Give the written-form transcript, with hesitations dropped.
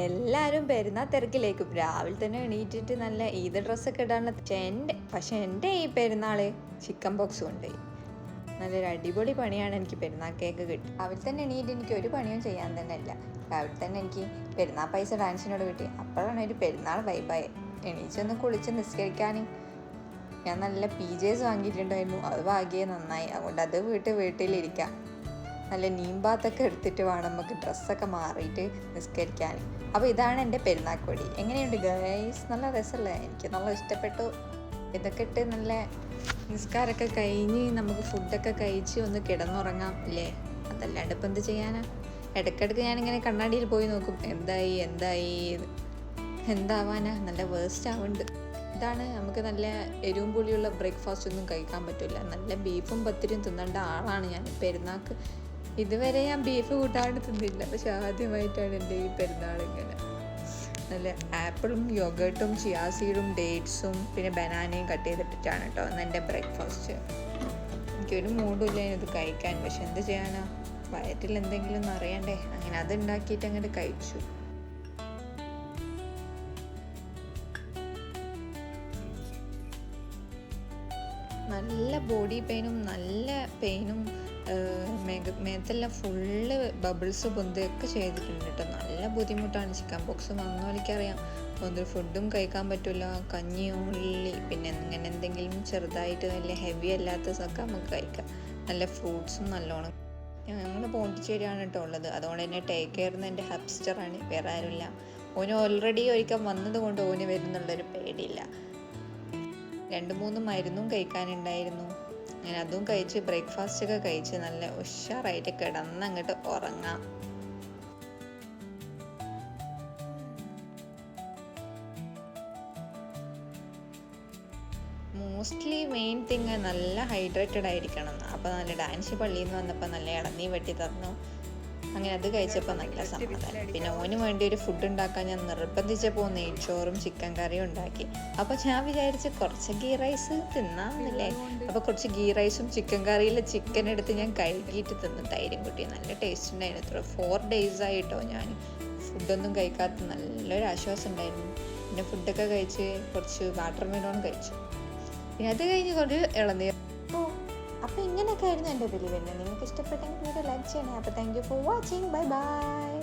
എല്ലാവരും പെരുന്നാൾ തിരക്കിലേക്കും രാവിലെ തന്നെ എണീറ്റിട്ട് നല്ല ഈദ് ഡ്രസ്സൊക്കെ ഇടാനുള്ള പക്ഷെ എൻ്റെ ഈ പെരുന്നാൾ ചിക്കൻ ബോക്സ് കൊണ്ടുപോയി. നല്ലൊരു അടിപൊളി പണിയാണ് എനിക്ക് പെരുന്നാൾ കേക്ക് കിട്ടി. രാവിലെ തന്നെ എണീറ്റ് എനിക്ക് ഒരു പണിയും ചെയ്യാൻ തന്നെ ഇല്ല. രാവിലെ തന്നെ എനിക്ക് പെരുന്നാൾ പൈസ ഡാൻസിനോട് കിട്ടി. അപ്പോഴാണ് ഒരു പെരുന്നാൾ വൈബായി. എണീച്ചൊന്ന് കുളിച്ച് നിസ്കരിക്കാൻ ഞാൻ നല്ല PJs വാങ്ങിയിട്ടുണ്ടായിരുന്നു. അത് ഭാഗ്യേ നന്നായി. അതുകൊണ്ട് അത് വീട്ടിലിരിക്കാം. നല്ല നീമ്പാത്തൊക്കെ എടുത്തിട്ട് വേണം നമുക്ക് ഡ്രസ്സൊക്കെ മാറിയിട്ട് നിസ്കരിക്കാൻ. അപ്പോൾ ഇതാണ് എൻ്റെ പെരുന്നാൾക്കൊടി. എങ്ങനെയുണ്ട് ഗൈസ്? നല്ല രസമല്ലേ? എനിക്ക് നല്ല ഇഷ്ടപ്പെട്ടു. ഇതൊക്കെ ഇട്ട് നല്ല നിസ്കാരമൊക്കെ കഴിഞ്ഞ് നമുക്ക് ഫുഡൊക്കെ കഴിച്ച് ഒന്ന് കിടന്നുറങ്ങാം അല്ലേ? അതല്ലാണ്ട് ഇപ്പം എന്ത് ചെയ്യാനാ? ഇടയ്ക്കിടയ്ക്ക് ഞാനിങ്ങനെ കണ്ണാടിയിൽ പോയി നോക്കും, എന്താവാനാ? നല്ല വേസ്റ്റ് ആവുന്നുണ്ട്. ഇതാണ് നമുക്ക് നല്ല എരിവും പുളിയുള്ള ബ്രേക്ക്ഫാസ്റ്റ് ഒന്നും കഴിക്കാൻ പറ്റില്ല. നല്ല ബീഫും പത്തിരിയും തിന്നേണ്ട ആളാണ് ഞാൻ. പെരുന്നാൾക്ക് ഇതുവരെ ഞാൻ ബീഫ് കൂട്ടാണ്ട് തിന്നില്ല. പക്ഷെ ആദ്യമായിട്ടാണ് എൻ്റെ ഈ പെരുന്നാൾ ഇങ്ങനെ നല്ല ആപ്പിളും യോഗേർട്ടും ചിയാ സീഡും ഡേറ്റ്സും പിന്നെ ബനാനയും കട്ട് ചെയ്തിട്ടിട്ടാണ് കേട്ടോ അന്ന് എൻ്റെ ബ്രേക്ക്ഫാസ്റ്റ്. എനിക്കൊരു മൂഡില്ല ഇത് കഴിക്കാൻ. പക്ഷെ എന്ത് ചെയ്യാനാ, വയറ്റിൽ എന്തെങ്കിലും ഒന്ന് അറിയണ്ടേ. അങ്ങനെ അത് ഉണ്ടാക്കിയിട്ട് അങ്ങോട്ട് കഴിച്ചു. നല്ല ബോഡി പെയിനും നല്ല പെയിനും മേത്തെല്ലാം ഫുള്ള് ബബിൾസ് പൊന്തൊക്കെ ചെയ്തിട്ടുണ്ട് കേട്ടോ. നല്ല ബുദ്ധിമുട്ടാണ്. ചിക്കൻ ബോക്സ് വന്നോലിക്കറിയാം. ഒന്നും ഫുഡും കഴിക്കാൻ പറ്റില്ല. കഞ്ഞിയും ഉള്ളി പിന്നെ ഇങ്ങനെ എന്തെങ്കിലും ചെറുതായിട്ട് നല്ല ഹെവി അല്ലാത്തതൊക്കെ നമുക്ക് കഴിക്കാം. നല്ല ഫ്രൂട്ട്സും നല്ലോണം. ഞങ്ങൾ പോണ്ടിച്ചേരിയാണ് കേട്ടോ ഉള്ളത്. അതുകൊണ്ട് തന്നെ ടേക്ക് കെയറുന്ന എൻ്റെ ഹബ്സ്റ്ററാണ്, വേറെ ആരുമില്ല. ഓന് ഓൾറെഡി ഒരിക്കൽ വന്നത് കൊണ്ട് ഓന് വരുന്നുള്ളൊരു പേടിയില്ല. 2-3 മരുന്നും കഴിക്കാനുണ്ടായിരുന്നു. ഞാൻ അതും കഴിച്ച് ബ്രേക്ക്ഫാസ്റ്റൊക്കെ കഴിച്ച് നല്ല ഉഷാറായിട്ട് കിടന്നങ്ങോട്ട് ഉറങ്ങാം. മോസ്റ്റ്ലി മെയിൻ തിങ് നല്ല ഹൈഡ്രേറ്റഡ് ആയിരിക്കണം. അപ്പോൾ നല്ല ഡാൻസ് പള്ളിയിൽ നിന്ന് വന്നപ്പോൾ നല്ല ഇളനീ വെട്ടി തന്നു. അങ്ങനെ അത് കഴിച്ചപ്പോൾ നല്ല സമാധാനം. പിന്നെ ഓന് വേണ്ടി ഒരു ഫുഡ് ഉണ്ടാക്കാൻ ഞാൻ നിർബന്ധിച്ചപ്പോൾ നെയ്ച്ചോറും ചിക്കൻ കറിയും ഉണ്ടാക്കി. അപ്പോൾ ഞാൻ വിചാരിച്ച് കുറച്ച് ഗീ റൈസ് തിന്നാമെന്നല്ലേ. അപ്പോൾ കുറച്ച് ഗീ റൈസും ചിക്കൻ കറിയിലെ ചിക്കൻ എടുത്ത് ഞാൻ കഴുകിയിട്ട് തിന്നിട്ടായിരിക്കും കുട്ടി. നല്ല ടേസ്റ്റ് ഉണ്ടായിരുന്നു. 4 days ആയിട്ടോ ഞാൻ ഫുഡൊന്നും കഴിക്കാത്ത. നല്ലൊരു ആശ്വാസം ഉണ്ടായിരുന്നു. പിന്നെ ഫുഡൊക്കെ കഴിച്ച് കുറച്ച് വാട്ടർ മെലോൺ കഴിച്ചു. പിന്നെ അത് കഴിഞ്ഞ് കുറച്ച് ഇളനീർ. അപ്പോൾ ഇങ്ങനെയൊക്കെ ആയിരുന്നു എൻ്റെ ബലി വരുന്നത്. നിങ്ങൾക്ക് ഇഷ്ടപ്പെട്ടെങ്കിൽ വീഡിയോ ലൈക്ക് ചെയ്യണേ. അപ്പോൾ thank you for watching. Bye bye.